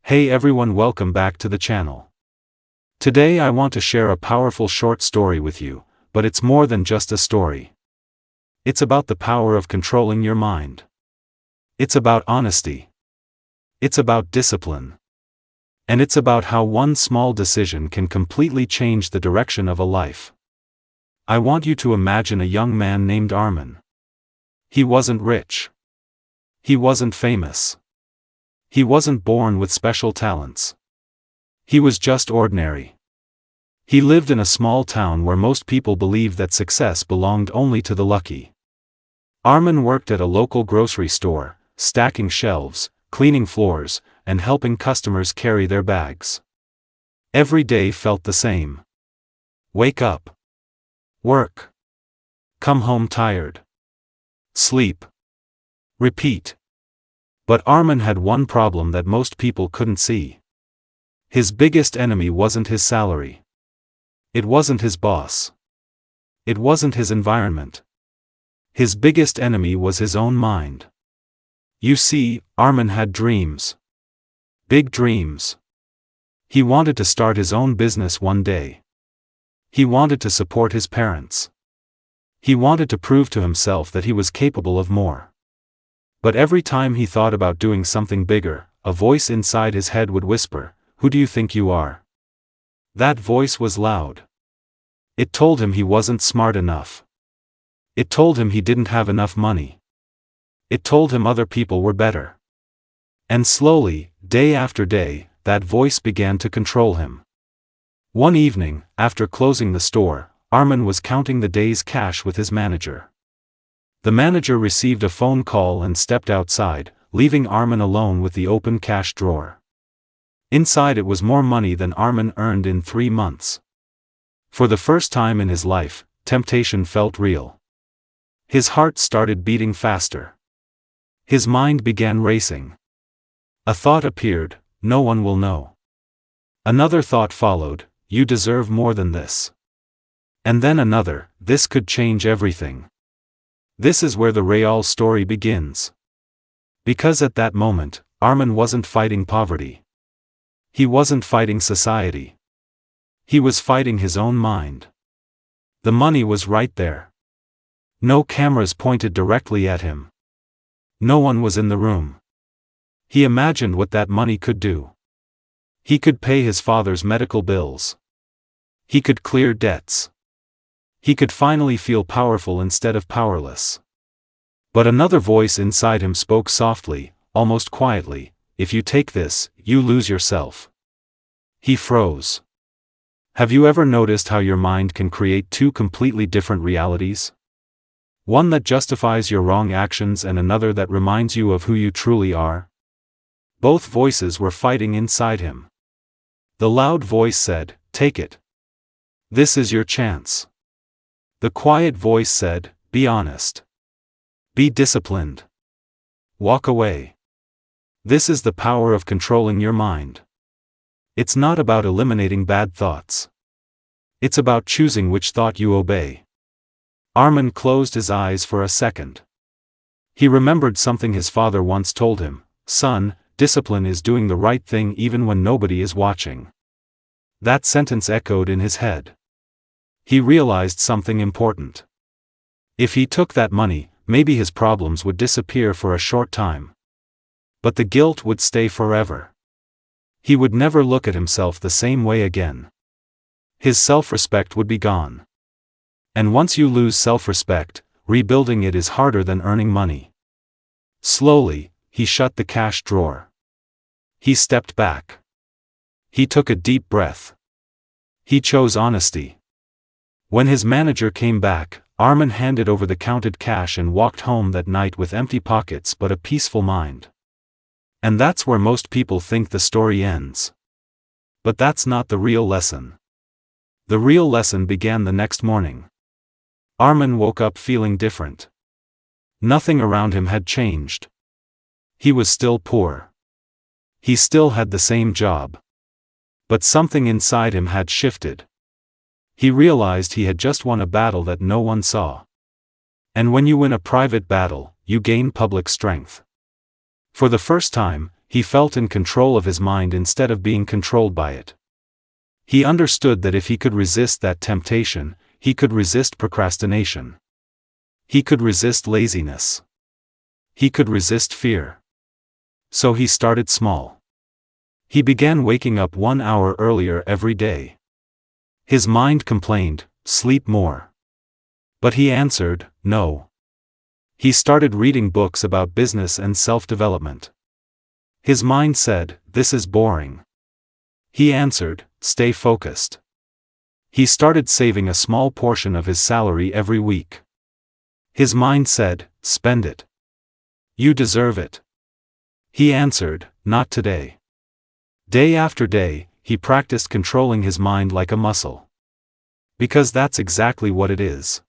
Hey everyone, welcome back to the channel. Today I want to share a powerful short story with you, but it's more than just a story. It's about the power of controlling your mind. It's about honesty. It's about discipline. And it's about how one small decision can completely change the direction of a life. I want you to imagine a young man named Armin. He wasn't rich. He wasn't famous. He wasn't born with special talents. He was just ordinary. He lived in a small town where most people believed that success belonged only to the lucky. Armin worked at a local grocery store, stacking shelves, cleaning floors, and helping customers carry their bags. Every day felt the same. Wake up. Work. Come home tired. Sleep. Repeat. But Armin had one problem that most people couldn't see. His biggest enemy wasn't his salary. It wasn't his boss. It wasn't his environment. His biggest enemy was his own mind. You see, Armin had dreams. Big dreams. He wanted to start his own business one day. He wanted to support his parents. He wanted to prove to himself that he was capable of more. But every time he thought about doing something bigger, a voice inside his head would whisper, "Who do you think you are?" That voice was loud. It told him he wasn't smart enough. It told him he didn't have enough money. It told him other people were better. And slowly, day after day, that voice began to control him. One evening, after closing the store, Armin was counting the day's cash with his manager. The manager received a phone call and stepped outside, leaving Armin alone with the open cash drawer. Inside it was more money than Armin earned in 3 months. For the first time in his life, temptation felt real. His heart started beating faster. His mind began racing. A thought appeared, "No one will know." Another thought followed, "You deserve more than this." And then another, "This could change everything." This is where the real story begins. Because at that moment, Armin wasn't fighting poverty. He wasn't fighting society. He was fighting his own mind. The money was right there. No cameras pointed directly at him. No one was in the room. He imagined what that money could do. He could pay his father's medical bills. He could clear debts. He could finally feel powerful instead of powerless. But another voice inside him spoke softly, almost quietly, "If you take this, you lose yourself." He froze. Have you ever noticed how your mind can create two completely different realities? One that justifies your wrong actions and another that reminds you of who you truly are? Both voices were fighting inside him. The loud voice said, "Take it. This is your chance." The quiet voice said, "Be honest. Be disciplined. Walk away." This is the power of controlling your mind. It's not about eliminating bad thoughts. It's about choosing which thought you obey. Armin closed his eyes for a second. He remembered something his father once told him, "Son, discipline is doing the right thing even when nobody is watching." That sentence echoed in his head. He realized something important. If he took that money, maybe his problems would disappear for a short time. But the guilt would stay forever. He would never look at himself the same way again. His self-respect would be gone. And once you lose self-respect, rebuilding it is harder than earning money. Slowly, he shut the cash drawer. He stepped back. He took a deep breath. He chose honesty. When his manager came back, Armin handed over the counted cash and walked home that night with empty pockets but a peaceful mind. And that's where most people think the story ends. But that's not the real lesson. The real lesson began the next morning. Armin woke up feeling different. Nothing around him had changed. He was still poor. He still had the same job. But something inside him had shifted. He realized he had just won a battle that no one saw. And when you win a private battle, you gain public strength. For the first time, he felt in control of his mind instead of being controlled by it. He understood that if he could resist that temptation, he could resist procrastination. He could resist laziness. He could resist fear. So he started small. He began waking up 1 hour earlier every day. His mind complained, "Sleep more." But he answered, "No." He started reading books about business and self-development. His mind said, "This is boring." He answered, "Stay focused." He started saving a small portion of his salary every week. His mind said, "Spend it. You deserve it." He answered, "Not today." Day after day, he practiced controlling his mind like a muscle. Because that's exactly what it is.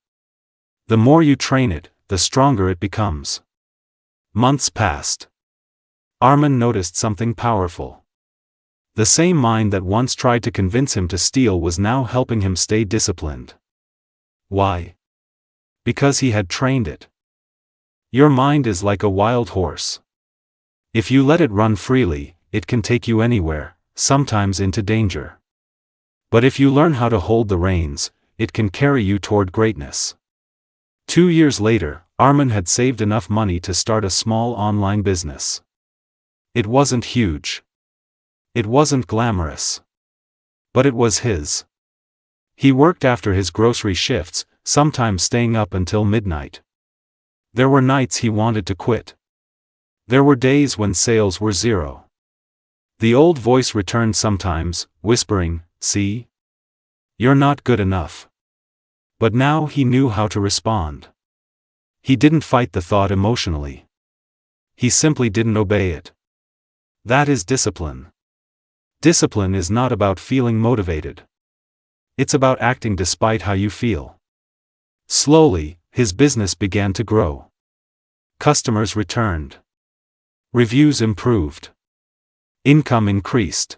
The more you train it, the stronger it becomes. Months passed. Armin noticed something powerful. The same mind that once tried to convince him to steal was now helping him stay disciplined. Why? Because he had trained it. Your mind is like a wild horse. If you let it run freely, it can take you anywhere, sometimes into danger. But if you learn how to hold the reins, it can carry you toward greatness. 2 years later, Armin had saved enough money to start a small online business. It wasn't huge. It wasn't glamorous. But it was his. He worked after his grocery shifts, sometimes staying up until midnight. There were nights he wanted to quit. There were days when sales were zero. The old voice returned sometimes, whispering, "See? You're not good enough." But now he knew how to respond. He didn't fight the thought emotionally. He simply didn't obey it. That is discipline. Discipline is not about feeling motivated. It's about acting despite how you feel. Slowly, his business began to grow. Customers returned. Reviews improved. Income increased.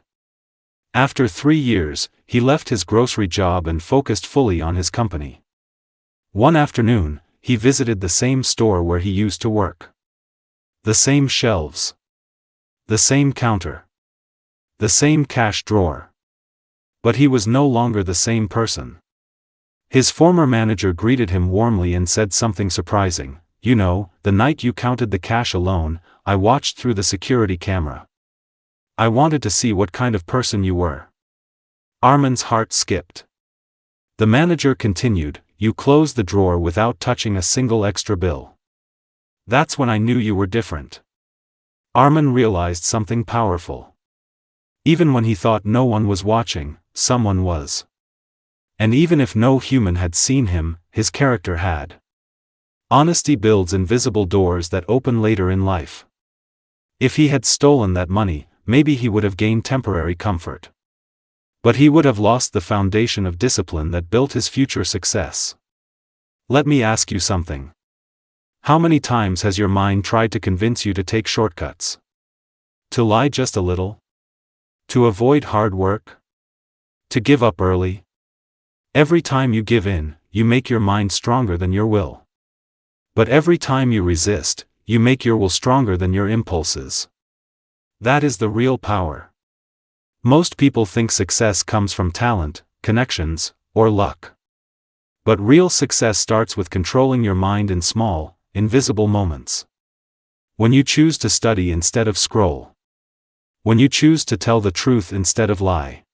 After 3 years, he left his grocery job and focused fully on his company. One afternoon, he visited the same store where he used to work. The same shelves. The same counter. The same cash drawer. But he was no longer the same person. His former manager greeted him warmly and said something surprising. "You know, the night you counted the cash alone, I watched through the security camera. I wanted to see what kind of person you were." Armin's heart skipped. The manager continued, "You closed the drawer without touching a single extra bill. That's when I knew you were different." Armin realized something powerful. Even when he thought no one was watching, someone was. And even if no human had seen him, his character had. Honesty builds invisible doors that open later in life. If he had stolen that money, maybe he would have gained temporary comfort. But he would have lost the foundation of discipline that built his future success. Let me ask you something. How many times has your mind tried to convince you to take shortcuts? To lie just a little? To avoid hard work? To give up early? Every time you give in, you make your mind stronger than your will. But every time you resist, you make your will stronger than your impulses. That is the real power. Most people think success comes from talent, connections, or luck. But real success starts with controlling your mind in small, invisible moments. When you choose to study instead of scroll. When you choose to tell the truth instead of lie.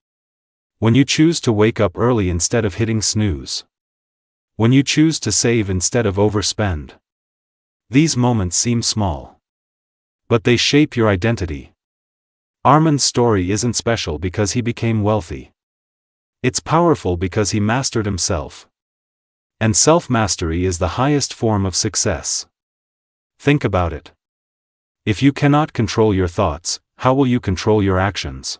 When you choose to wake up early instead of hitting snooze. When you choose to save instead of overspend. These moments seem small. But they shape your identity. Armin's story isn't special because he became wealthy. It's powerful because he mastered himself. And self-mastery is the highest form of success. Think about it. If you cannot control your thoughts, how will you control your actions?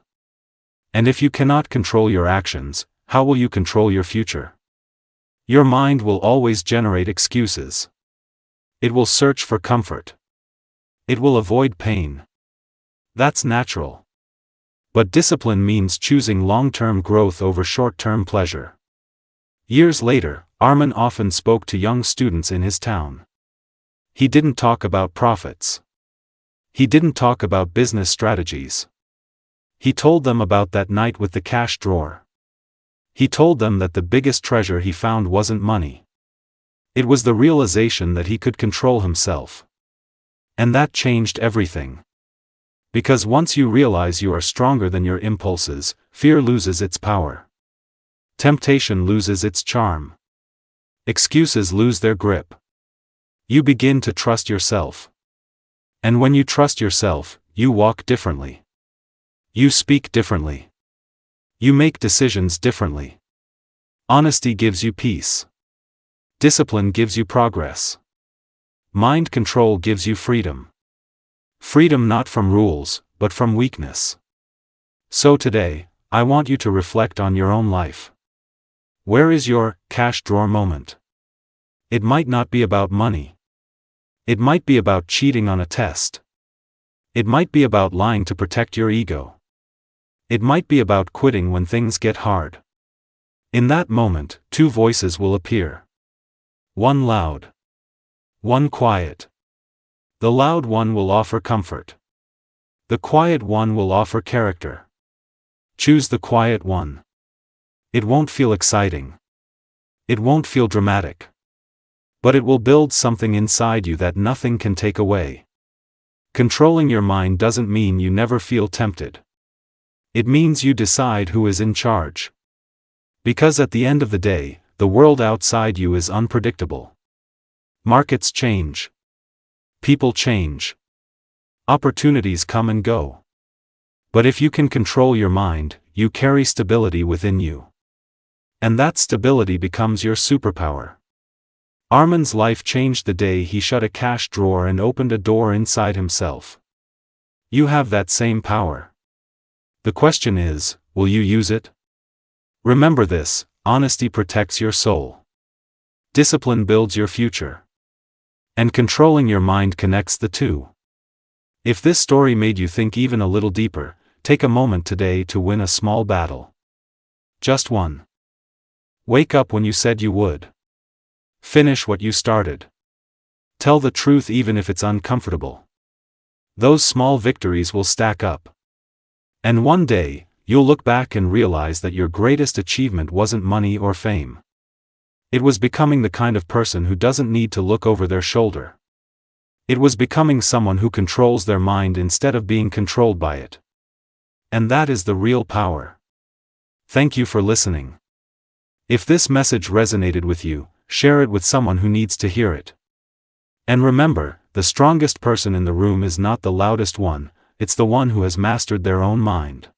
And if you cannot control your actions, how will you control your future? Your mind will always generate excuses. It will search for comfort. It will avoid pain. That's natural. But discipline means choosing long-term growth over short-term pleasure. Years later, Armin often spoke to young students in his town. He didn't talk about profits. He didn't talk about business strategies. He told them about that night with the cash drawer. He told them that the biggest treasure he found wasn't money. It was the realization that he could control himself. And that changed everything. Because once you realize you are stronger than your impulses, fear loses its power. Temptation loses its charm. Excuses lose their grip. You begin to trust yourself. And when you trust yourself, you walk differently. You speak differently. You make decisions differently. Honesty gives you peace. Discipline gives you progress. Mind control gives you freedom. Freedom not from rules, but from weakness. So today, I want you to reflect on your own life. Where is your cash drawer moment? It might not be about money. It might be about cheating on a test. It might be about lying to protect your ego. It might be about quitting when things get hard. In that moment, two voices will appear. One loud. One quiet. The loud one will offer comfort. The quiet one will offer character. Choose the quiet one. It won't feel exciting. It won't feel dramatic. But it will build something inside you that nothing can take away. Controlling your mind doesn't mean you never feel tempted. It means you decide who is in charge. Because at the end of the day, the world outside you is unpredictable. Markets change. People change. Opportunities come and go. But if you can control your mind, you carry stability within you. And that stability becomes your superpower. Armin's life changed the day he shut a cash drawer and opened a door inside himself. You have that same power. The question is, will you use it? Remember this: honesty protects your soul. Discipline builds your future. And controlling your mind connects the two. If this story made you think even a little deeper, take a moment today to win a small battle. Just one. Wake up when you said you would. Finish what you started. Tell the truth even if it's uncomfortable. Those small victories will stack up. And one day, you'll look back and realize that your greatest achievement wasn't money or fame. It was becoming the kind of person who doesn't need to look over their shoulder. It was becoming someone who controls their mind instead of being controlled by it. And that is the real power. Thank you for listening. If this message resonated with you, share it with someone who needs to hear it. And remember, the strongest person in the room is not the loudest one, it's the one who has mastered their own mind.